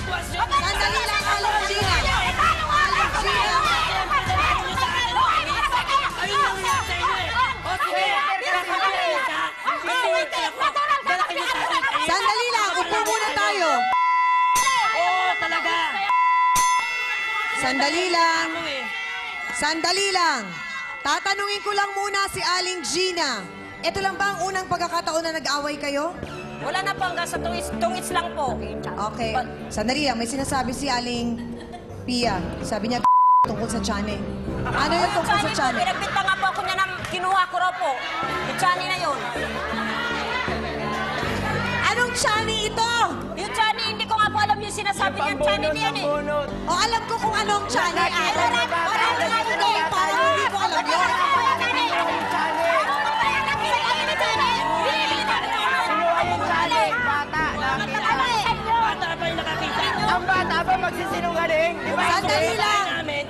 sitwasyon. Sandali lang, Aling Gina. Aling Gina. Ayun lang yan sa inyo eh. O sige, kakapitin ka. Pinipinti ako. Dalaki niyo sa akin kayo. Sandali lang, upo muna tayo. Oo, talaga. Sandali lang. Ako eh. Sandali lang. Tatanungin ko lang muna si Aling Gina. Ito lang ba ang unang pagkakataon na nag-away kayo? Wala na po hanggang sa tungits lang po. Okay. Sandali lang, may sinasabi si Aling Pia. Sabi niya, tungkol sa Chane. Ano yung tungkol sa Chane? Pinagbinta nga po ako niya na kinuha ko raw po. Yung Chani na yun. Anong Chane ito? Yung Chani, hindi ko nga po alam yung sinasabi niya. Chani na yan eh. O alam ko kung anong Chane. Parang hindi ko alam yun. Bata pa yung nakakita. Ang bata ba magsisinungaling? Di ba? Sandali lang.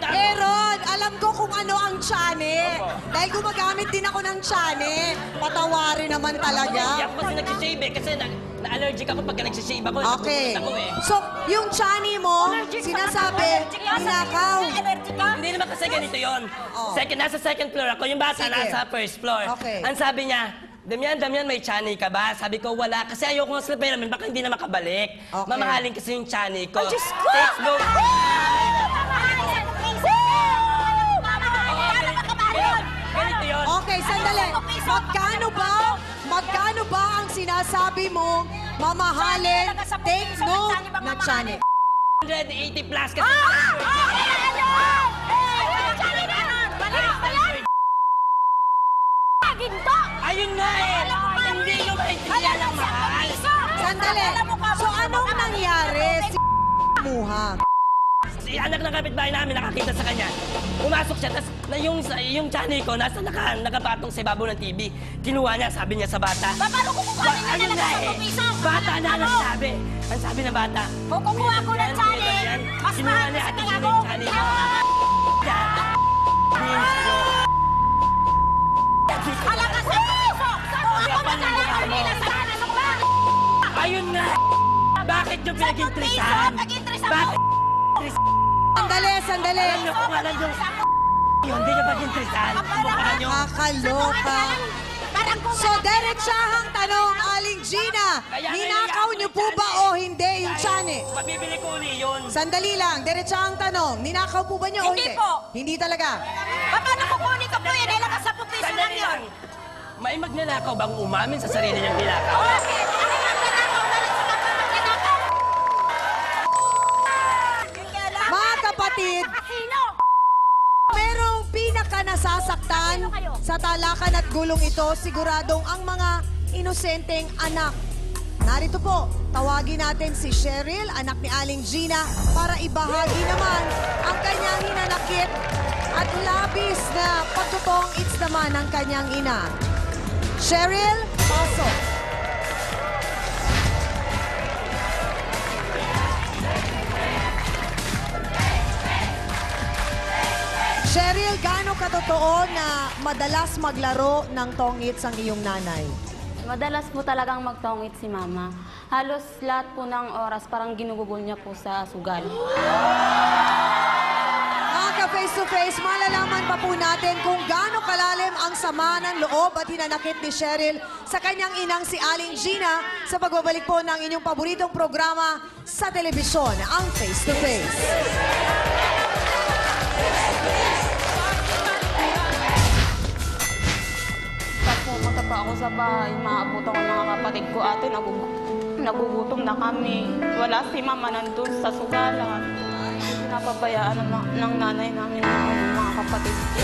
Aaron, alam ko kung ano ang Chane. Dahil gumagamit din ako ng Chane. Patawarin naman Hindi talaga. ako kasi nagsishave eh. Kasi na-allergic ako pagka nagsishave ako. Okay. Napupunta ako eh. So, yung Chane mo, sinasabi, ninakaw. Hindi naman kasi ganito yun. Oh. Nasa second floor ako. Yung bata Sige. nasa first floor. Okay. Ang sabi niya, Damian, may Chani ka ba? Sabi ko, wala. Kasi ayoko nga slipper namin, baka hindi na makabalik. Okay. Mamahalin kasi yung Chani ko. Diyos ko! Let's go! Ganito yun. Okay, sandali. Magkano ba ang sinasabi mo, mamahalin, take note na Chane? 180 plus kasi. Ayun nga eh. Hindi nyo maintindihan ang mahal. Sandali. So, anong nangyari si Muha? Si anak ng kapitbahay namin nakakita sa kanya. Pumasok siya, tapos yung Chani ko nakapatong sa ibabaw ng TV. Kinuha niya, sabi niya sa bata. Paano ko kukuha niya Ayun ng nga 10 eh. piso? Bata na nagsabi. Ang sabi ng bata. Kung kukuha ko ng Chani, mas Kinuha mahal niya sa at kanya kinuha ko. yung Chani ko. Halaga 10 piso! Ako magkakaroon nila sa kanan mo ba? Ayun nga. Bakit nyo pinag-intrisahan? Bakit? Sandali. Alam nyo kung alam yung... Hindi nyo pag-intrisahan. Mukha nyo. Nakakaloka. So, diretsahang tanong, Aling Gina, ninakaw niyo po ba o hindi yung Chane? Mabibili ko uli yun. Sandali lang, diretsahang tanong, ninakaw po ba niyo o hindi? Hindi po. Hindi talaga. Paano kukunin ko po yan? Halaga 10 piso lang Sandali yun. lang. May magnanakaw bang umamin sa sarili niyang ninakaw? Bakit? Ano yung magnanakaw? Galing sa magnanakaw? Mga kapatid, merong pinaka nasasaktan sa talakan at gulong ito, siguradong ang mga inosenteng anak. Narito po, tawagin natin si Cheryl, anak ni Aling Gina, para ibahagi naman ang kanyang hinanakit at labis na pagtotoong its naman ng kanyang ina. Cheryl, pasok. Cheryl, gaano katotoo na madalas maglaro ng tongits ang iyong nanay? Madalas po talagang magtongit si Mama. Halos lahat po ng oras parang ginugugol niya po sa sugal. Mga ka-face-to-face, malalaman pa po natin kung gaano kalalim ang sama ng loob at hinanakit ni Cheryl sa kanyang inang si Aling Gina sa pagbabalik po ng inyong paboritong programa sa telebisyon, ang Face-to-Face. Pag pumunta pa ako sa bahay, maabot ako ng mga kapatid ko, ate, nagugutom na kami. Wala si Mama nandun sa sugalan. Napabayaan ng nanay namin ng mga kapatid ko.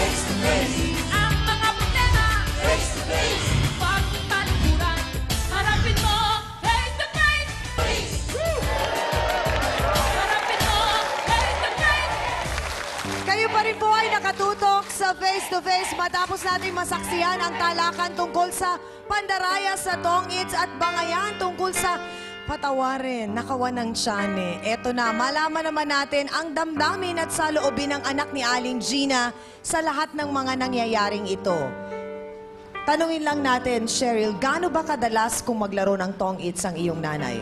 Ang mga problema, face to face. Pagtalikuran, harapin mo, face to face. Harapin mo, face to face. Kayo pa rin po ay nakatutok sa face-to-face matapos natin masaksiyan ang talakan tungkol sa pandaraya sa tongits at bangayan tungkol sa patawarin, nakawan ng Chane. Eto na, malaman naman natin ang damdamin at saloobin ng anak ni Aling Gina sa lahat ng mga nangyayaring ito. Tanungin lang natin, Cheryl, gaano ba kadalas kung maglaro ng tongits ang iyong nanay?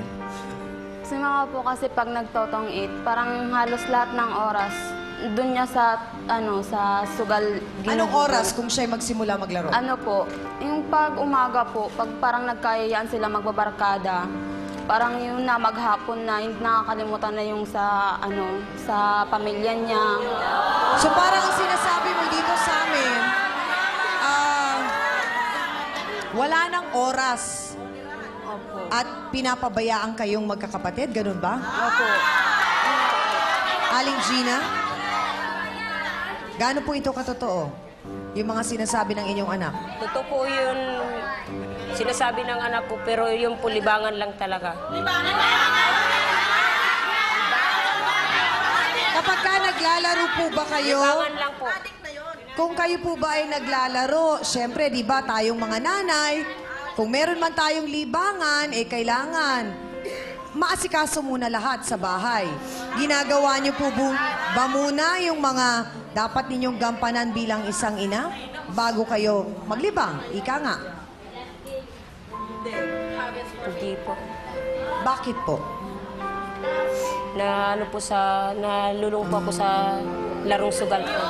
Si mama po kasi pag nagtotong eat, parang halos lahat ng oras, doon niya sa sugal Anong ginuhubog. oras kung siya'y magsimula maglaro? Ano po, yung pag umaga po, pag parang nagkayayaan sila magbabarkada, parang yun na maghapon na, hindi nakakalimutan na yung sa pamilya niya. So parang ang sinasabi mo dito sa amin, wala nang oras Opo. at pinapabayaan kayong magkakapatid, ganun ba? Opo. Aling Gina, gaano po ito katotoo? Yung mga sinasabi ng inyong anak? Totoo po yun, sinasabi ng anak ko, pero yung po libangan lang talaga. Kapag ka naglalaro po ba kayo? Libangan lang po. Kung kayo po ba ay naglalaro, syempre, di ba, tayong mga nanay, kung meron man tayong libangan, kailangan maasikaso muna lahat sa bahay. Ginagawa niyo po ba muna yung mga dapat ninyong gampanan bilang isang ina bago kayo maglibang? Ika nga. Hindi po. Bakit po? Nalulung po ako sa larong sugal po.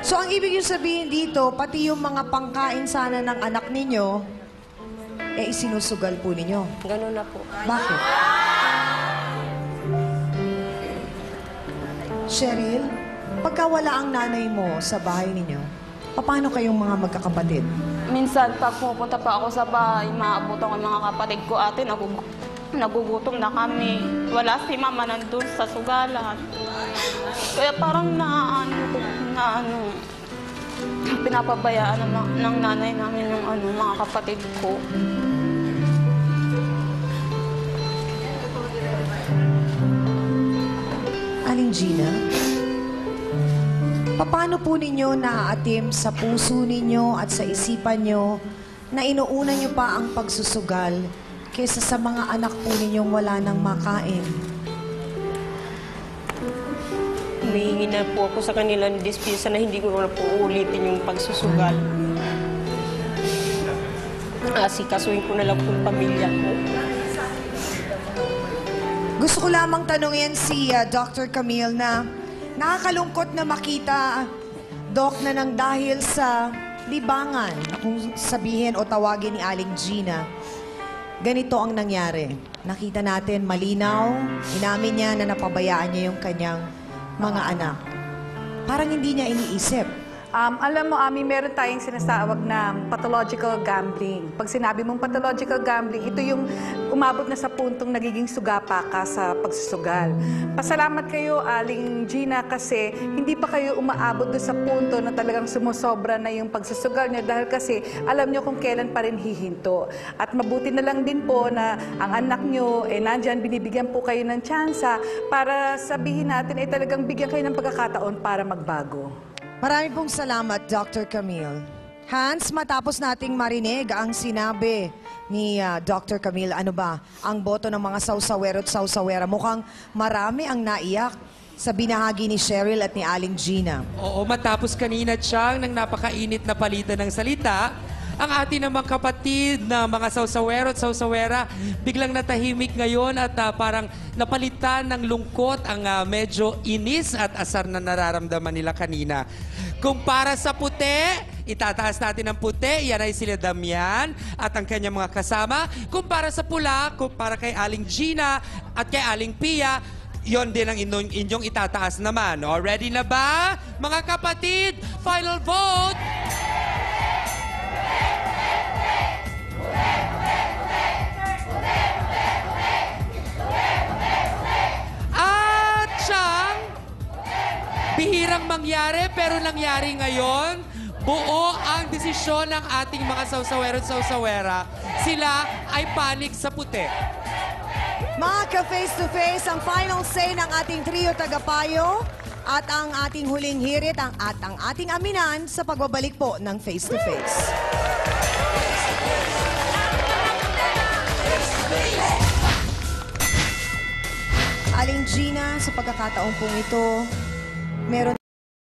So, ang ibig yung sabihin dito, pati yung mga pangkain sana ng anak ninyo, isinusugal po ninyo. Ganun na po. Bakit? Cheryl, pagka wala ang nanay mo sa bahay ninyo, paano kayong mga magkakapatid? Minsan, pag pupunta pa ako sa bahay, maabutan ko yung mga kapatid ko, ate, nagugutom na kami. Wala si mama nandun sa sugalan. Kaya parang pinapabayaan ng nanay namin yung mga kapatid ko. Aling Gina, paano po ninyo naaatim sa puso ninyo at sa isipan nyo na inuuna nyo pa ang pagsusugal kaysa sa mga anak po ninyong wala nang makain? Humihingi na po ako sa kanila ng dispensa na hindi ko na po ulitin yung pagsusugal. Asikasuhin ko na lang po yung pamilya ko. Gusto ko lamang tanungin si Dr. Camille na nakakalungkot na makita, Doc, na nang dahil sa libangan, kung sabihin o tawagin ni Aling Gina, ganito ang nangyari. Nakita natin malinaw, inamin niya na napabayaan niya yung kanyang mga anak. Parang hindi niya iniisip. Alam mo, Ami, meron tayong sinasawag na pathological gambling. Pag sinabi mong pathological gambling, ito yung umabot na sa puntong nagiging sugapa ka sa pagsusugal. Pasalamat kayo, Aling Gina, kasi hindi pa kayo umaabot doon sa punto na talagang sumusobra na yung pagsusugal niyo dahil kasi alam niyo kung kailan pa rin hihinto. At mabuti na lang din po na ang anak niyo, nandyan, binibigyan po kayo ng tsansa para sabihin natin, talagang bigyan kayo ng pagkakataon para magbago. Marami pong salamat, Dr. Camille. Hans, matapos nating marinig ang sinabi ni Dr. Camille, ano ba, ang boto ng mga sausawero at sausawera. Mukhang marami ang naiyak sa binahagi ni Cheryl at ni Aling Gina. Oo, matapos kanina, Chang, ng napakainit na palitan ng salita, ang ating namang kapatid na mga sausawero at sausawera biglang natahimik ngayon at parang napalitan ng lungkot ang medyo inis at asar na nararamdaman nila kanina. Kung para sa puti, itataas natin ang puti, yan ay sila Damian at ang kanyang mga kasama. Kung para sa pula, kung para kay Aling Gina at kay Aling Pia, yon din ang inyong itataas naman. O, ready na ba, mga kapatid? Final vote! At Chang, bihirang mangyari pero nangyari ngayon. Buo ang desisyon ng ating mga sausawero at sausawera. Sila ay panik sa puti. Mga ka-face-to-face, ang final say ng ating trio tagapayo at ang ating huling hirit at ang ating aminan sa pagbabalik po ng face-to-face. Aling Gina, sa pagkakataong pong ito, meron